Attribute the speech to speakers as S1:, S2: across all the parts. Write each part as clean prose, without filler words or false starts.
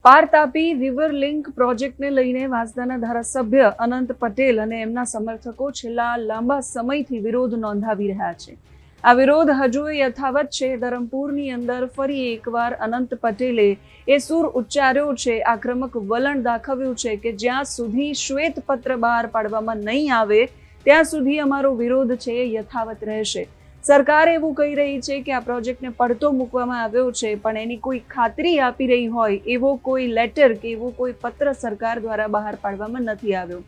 S1: પાર Tapi river link પ્રોજેક્ટને લઈને વાંસદાના ધારાસભ્ય અનંત પટેલ અને એમના સમર્થકો છેલ્લા લાંબા સમયથી વિરોધ નોંધાવી રહ્યા છે. આ વિરોધ હજુ યથાવત છે. ધરમપુરની અંદર ફરી એકવાર અનંત પટેલે એ સૂર ઉચ્ચાર્યો છે, આક્રમક વલણ દાખવ્યું છે કે જ્યાં સુધી શ્વેતપત્ર બહાર પાડવામાં નહીં આવે ત્યાં સુધી અમારો વિરોધ છે એ યથાવત રહેશે. સરકાર એવું કહી રહી છે કે આ પ્રોજેક્ટને પડતો મૂકવામાં આવ્યો છે, પણ એની કોઈ ખાતરી આપી રહી હોય એવો કોઈ લેટર કે એવો કોઈ પત્ર સરકાર દ્વારા બહાર પાડવામાં નથી આવ્યો.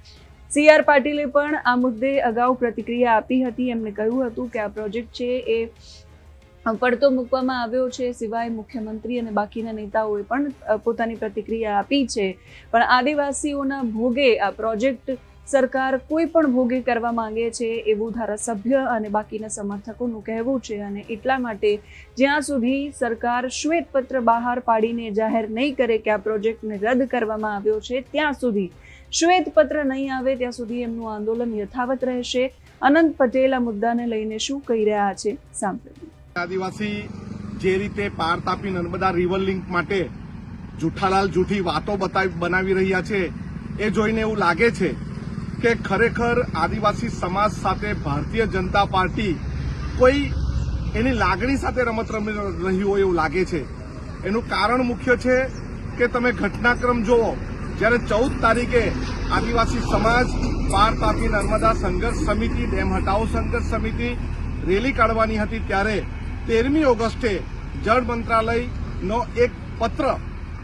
S1: CR પાટીલે પણ આ મુદ્દે અગાઉ પ્રતિક્રિયા આપી હતી. એમણે કહ્યું હતું કે આ પ્રોજેક્ટ છે એ પડતો મૂકવામાં આવ્યો છે. સિવાય મુખ્યમંત્રી અને બાકીના નેતાઓએ પણ પોતાની પ્રતિક્રિયા આપી છે. પણ આદિવાસીઓના ભોગે આ પ્રોજેક્ટ સરકાર કોઈ પણ ભોગે કરવા માંગે છે એવું ધારાસભ્ય અને બાકીના સમર્થકોનું કહેવું છે. અને એટલા માટે જ્યાં સુધી સરકાર શ્વેતપત્ર બહાર પાડીને જાહેર નહીં કરે કે આ પ્રોજેક્ટને રદ કરવામાં આવ્યો છે, ત્યાં સુધી શ્વેતપત્ર નહીં આવે ત્યાં સુધી એમનું આંદોલન યથાવત રહેશે. અનંત પટેલ આ મુદ્દાને લઈને શું કહી રહ્યા છે સાંભળીએ.
S2: આદિવાસી જે રીતે પાર તાપી નર્મદા રિવર લિંક માટે જૂઠાલાલ જૂઠી વાતો બનાવી રહ્યા છે, એ જોઈને એવું લાગે છે કે ખરેખર આદિવાસી સમાજ સાથે ભારતીય જનતા પાર્ટી કોઈ એની લાગણી સાથે રમત રમી રહી હોય એવું લાગે છે. એનું કારણ મુખ્ય છે કે તમે ઘટનાક્રમ જુઓ. જ્યારે 14 તારીખે આદિવાસી સમાજ પાર તાપી નર્મદા સંઘર્ષ સમિતિ, ડેમ હટાવો સંઘર્ષ સમિતિ રેલી કાઢવાની હતી, ત્યારે 13મી ઓગસ્ટે જળ મંત્રાલયનો એક પત્ર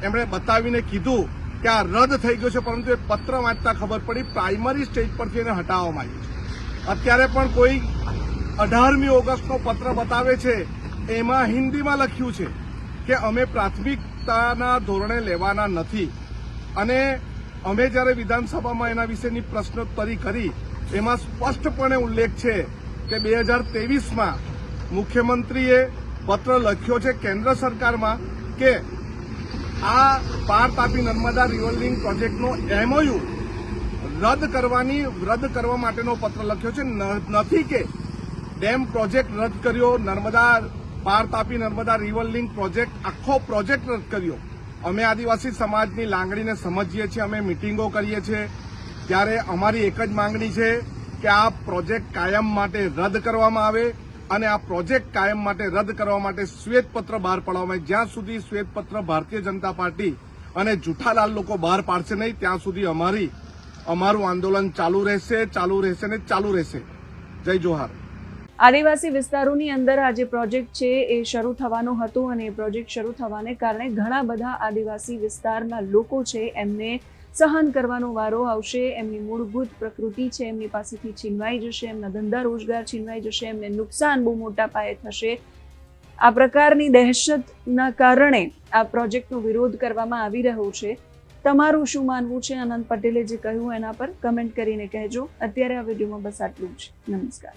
S2: એમણે બતાવીને કીધું કે આ રદ થઈ ગયો છે, પરંતુ એ પત્ર વાંચતા ખબર પડી પ્રાઇમરી સ્ટેજ પરથી એને હટાવવામાં આવ્યું છે. અત્યારે પણ કોઈ 18મી ઓગસ્ટનો પત્ર બતાવે છે, એમાં હિન્દીમાં લખ્યું છે કે અમે પ્રાથમિકતાના ધોરણે લેવાના નથી. અને અમે જ્યારે વિધાનસભામાં એના વિશેની પ્રશ્નોત્તરી કરી, એમાં સ્પષ્ટપણે ઉલ્લેખ છે કે 2023માં મુખ્યમંત્રીએ પત્ર લખ્યો છે કેન્દ્ર સરકારમાં કે આ પાર તાપી નર્મદા રિવર લિંક પ્રોજેક્ટનો MOU રદ કરવા માટેનો પત્ર લખ્યો છે. નથી કે ડેમ પ્રોજેક્ટ રદ કર્યો, પાર Tapi Narmada river link project આખો પ્રોજેક્ટ રદ કર્યો. અમે આદિવાસી સમાજની લાગણીને સમજીએ છીએ, અમે મિટિંગો કરીએ છીએ, ત્યારે અમારી એક જ માંગણી છે કે આ પ્રોજેક્ટ કાયમ માટે રદ કરવામાં આવે અને આ પ્રોજેક્ટ કાયમ માટે રદ કરવા માટે શ્વેતપત્ર બહાર પાડવામાં આવે. જ્યાં સુધી શ્વેતપત્ર ભારતીય જનતા પાર્ટી અને જૂઠાલાલ લોકો બહાર પાડશે નહીં, ત્યાં સુધી અમારું આંદોલન ચાલુ રહેશે ને ચાલુ રહેશે. જય જોહાર.
S1: આદિવાસી વિસ્તારોની અંદર આ જે પ્રોજેક્ટ છે એ શરૂ થવાનો હતો અને એ પ્રોજેક્ટ શરૂ થવાને કારણે ઘણા બધા આદિવાસી વિસ્તારના લોકો છે એમને સહન કરવાનો વારો આવશે. એમની મૂળભૂત પ્રકૃતિ છે એમની પાસેથી છીનવાઈ જશે, એમના ધંધા રોજગાર છીનવાઈ જશે, એમને નુકસાન બહુ મોટા પાયે થશે. આ પ્રકારની દહેશતના કારણે આ પ્રોજેક્ટનો વિરોધ કરવામાં આવી રહ્યો છે. તમારું શું માનવું છે અનંત પટેલે જે કહ્યું એના પર કમેન્ટ કરીને કહેજો. અત્યારે આ વિડીયોમાં બસ આટલું જ. નમસ્કાર.